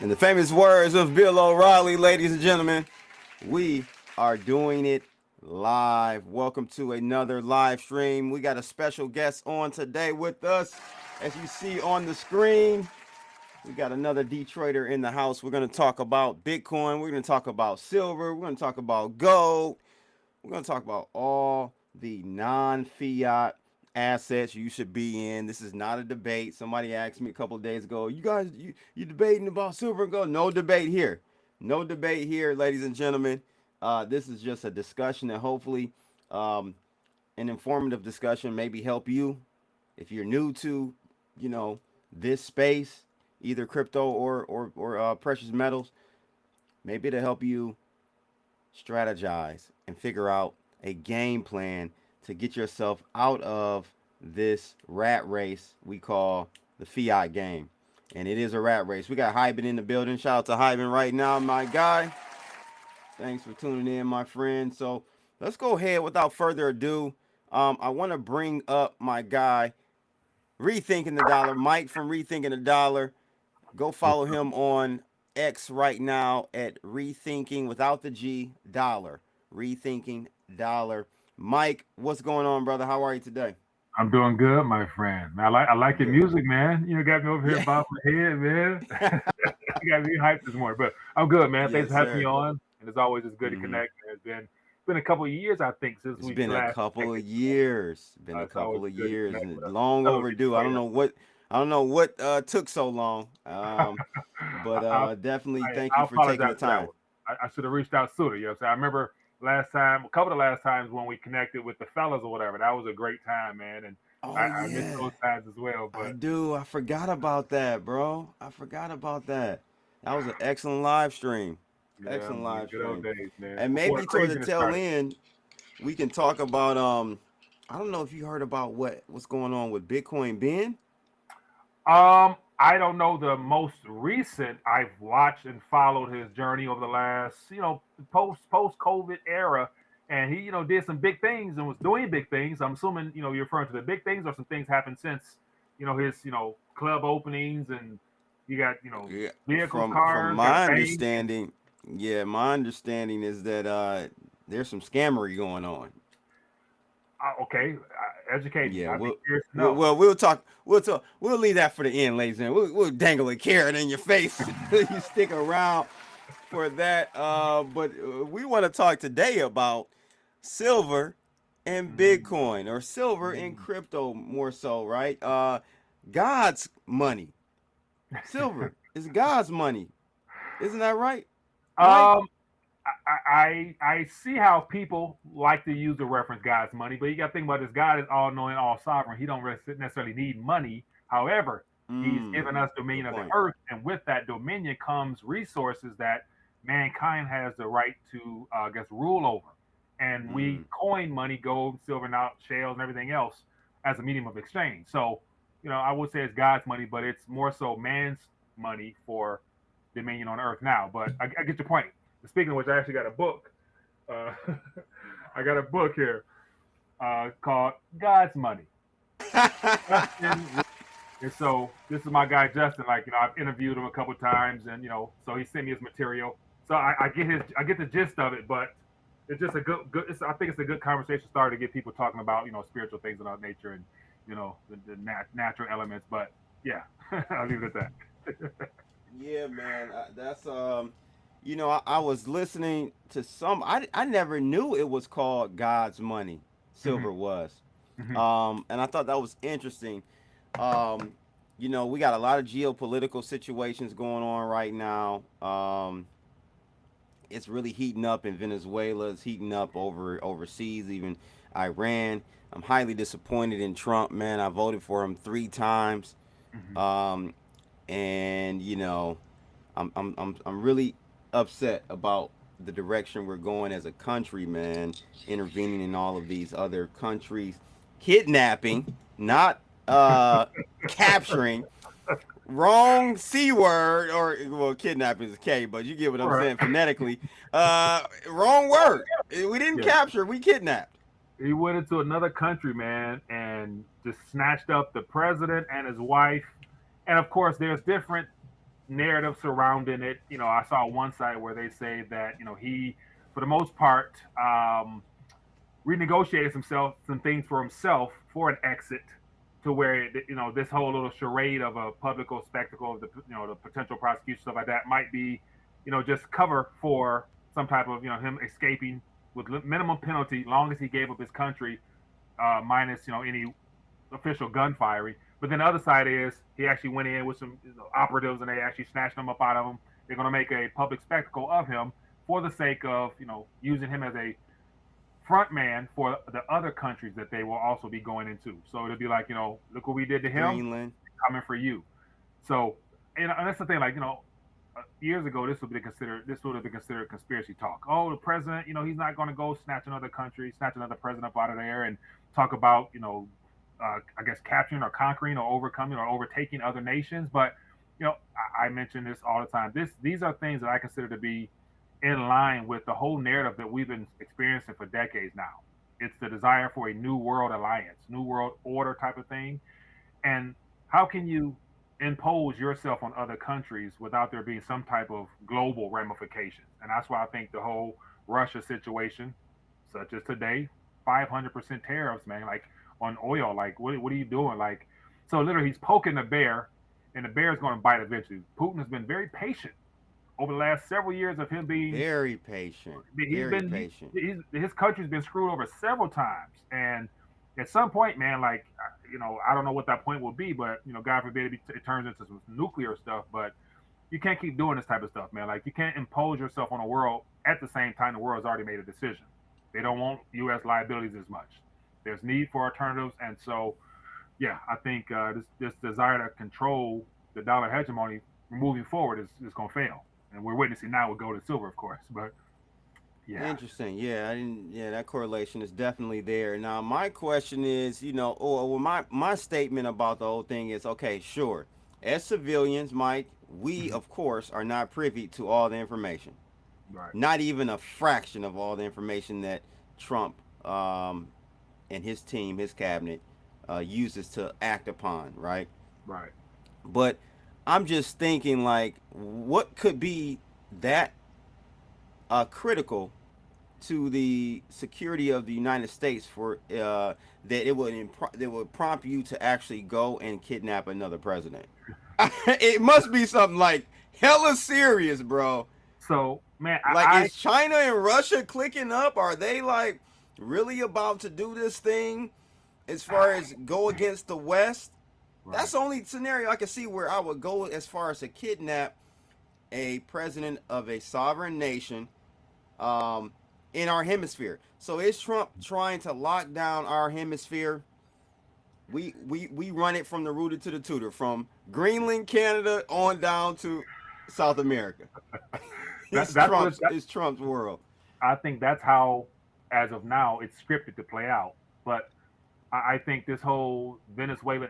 In the famous words of Bill O'Reilly, ladies and gentlemen, we are doing it live. Welcome to another live stream. We got a special guest on today with us. As you see on the screen, we got another Detroiter in the house. We're going to talk about Bitcoin. We're going to talk about silver. We're going to talk about gold. We're going to talk about all the non-fiat assets you should be in. This is not a debate. Somebody asked me a couple of days ago, you guys, you debating about silver and gold? No debate here. No debate here, ladies and gentlemen. This is just a discussion and hopefully an informative discussion, maybe help you if you're new to, this space, either crypto or precious metals. Maybe it'll help you strategize and figure out a game plan to get yourself out of this rat race we call the fiat game. And it is a rat race. We got Hyben in the building. Shout out to Hyben right now, my guy. Thanks for tuning in, my friend. So let's go ahead without further ado. I want to bring up my guy, Rethinking the Dollar, Mike from Rethinking the Dollar. Go follow him on X right now at Rethinking without the G Dollar. Rethinking Dollar. Mike, what's going on, brother? How are you today? I'm doing good, my friend. I like your music, man. You got me over here bobbing my head, man. You got me hyped this morning, but I'm good, man. Thanks for having me on. And as always, it's good to connect. It's been a couple of years, I think, since it's we been a couple of years. Been a couple of years, and long overdue. I don't know what took so long. But definitely thank you for taking the time. I should have reached out sooner. You know what I'm saying? I remember a couple of last times when we connected with the fellas or whatever. That was a great time, man. And I missed those times as well. But I do. I forgot about that, bro. I forgot about that. That was an excellent live stream. Excellent live stream. Days, man. And maybe toward the tail end, we can talk about I don't know if you heard about what's going on with Bitcoin Ben. I don't know the most recent. I've watched and followed his journey over the last, post COVID era, and he, did some big things and was doing big things. I'm assuming, you're referring to the big things or some things happened since, his, club openings and you got, vehicle cars. From my understanding, my understanding is that there's some scammery going on. Okay, educate. Yeah, we'll talk. We'll leave that for the end, ladies and gentlemen. We'll dangle a carrot in your face. You stick around for that. But we want to talk today about silver and Bitcoin, or silver and crypto more so, right? God's money. Silver is God's money. Isn't that right? I see how people like to use the reference God's money, but you got to think about this. God is all knowing, all sovereign. He don't necessarily need money. However, he's given us dominion of the earth, and with that dominion comes resources that mankind has the right to, rule over. And we coin money, gold, silver, now shales, and everything else as a medium of exchange. So, I would say it's God's money, but it's more so man's money for dominion on earth now. But I get your point. Speaking of which, I actually got a book. I got a book here called God's Money. And so this is my guy Justin. I've interviewed him a couple of times, and so he sent me his material. So I get the gist of it, but it's just a good. I think it's a good conversation starter to get people talking about spiritual things of our nature and the natural elements. But yeah, I'll leave it at that. Yeah, man, that's I was listening to I never knew it was called God's money. Silver was. And I thought that was interesting. We got a lot of geopolitical situations going on right now. It's really heating up in Venezuela. It's heating up overseas, even Iran. I'm highly disappointed in Trump, man. I voted for him 3 times. And I'm really upset about the direction we're going as a country, man. Intervening in all of these other countries, kidnapping, not capturing. Wrong C word, or kidnapping is K, but you get what I'm saying phonetically. Wrong word. We didn't capture, we kidnapped. He went into another country, man, and just snatched up the president and his wife. And of course, there's different narrative surrounding it. I saw one side where they say that he, for the most part, renegotiated some things for himself for an exit, to where this whole little charade of a public spectacle of the potential prosecution, stuff like that, might be just cover for some type of him escaping with minimum penalty, long as he gave up his country, minus any official gunfiring. But then the other side is he actually went in with some operatives, and they actually snatched him up out of him. They're going to make a public spectacle of him for the sake of using him as a front man for the other countries that they will also be going into. So it'll be like, look what we did to him, Greenland coming for you. So, and that's the thing, like, years ago, this would have been considered conspiracy talk. Oh, the president, he's not going to go snatch another country, snatch another president up out of there, and talk about, I guess, capturing or conquering or overcoming or overtaking other nations. But, I mention this all the time. These are things that I consider to be in line with the whole narrative that we've been experiencing for decades now. It's the desire for a new world alliance, new world order type of thing. And how can you impose yourself on other countries without there being some type of global ramifications? And that's why I think the whole Russia situation, such as today, 500% tariffs, man, like on oil, like what are you doing? Like, so literally he's poking the bear, and the bear is going to bite eventually. Putin has been very patient over the last several years of him being very patient. Patient. His country's been screwed over several times, and at some point, man, like I don't know what that point will be, but God forbid it turns into some nuclear stuff. But you can't keep doing this type of stuff, man. Like, you can't impose yourself on the world at the same time the world's already made a decision. They don't want U.S. liabilities as much. There's need for alternatives, and so yeah, I think this desire to control the dollar hegemony moving forward is going to fail, and we're witnessing now with gold and silver, of course. But yeah, interesting. Yeah, I didn't. Yeah, that correlation is definitely there. Now, my question is, or my statement about the whole thing is, okay, sure. As civilians, Mike, we of course are not privy to all the information. right, Not even a fraction of all the information that Trump and his team, his cabinet, uses to act upon. Right. right. But I'm just thinking, like, what could be that critical to the security of the United States for that it would prompt you to actually go and kidnap another president. It must be something like hella serious, bro. So, man, Like, is China and Russia clicking up? Are they like really about to do this thing as far as go against the West? right. That's the only scenario I can see where I would go as far as to kidnap a president of a sovereign nation in our hemisphere. So is Trump trying to lock down our hemisphere? We run it from the rooter to the tutor, from Greenland, Canada, on down to South America. It's Trump's world. I think that's how, as of now, it's scripted to play out. But I think this whole Venezuela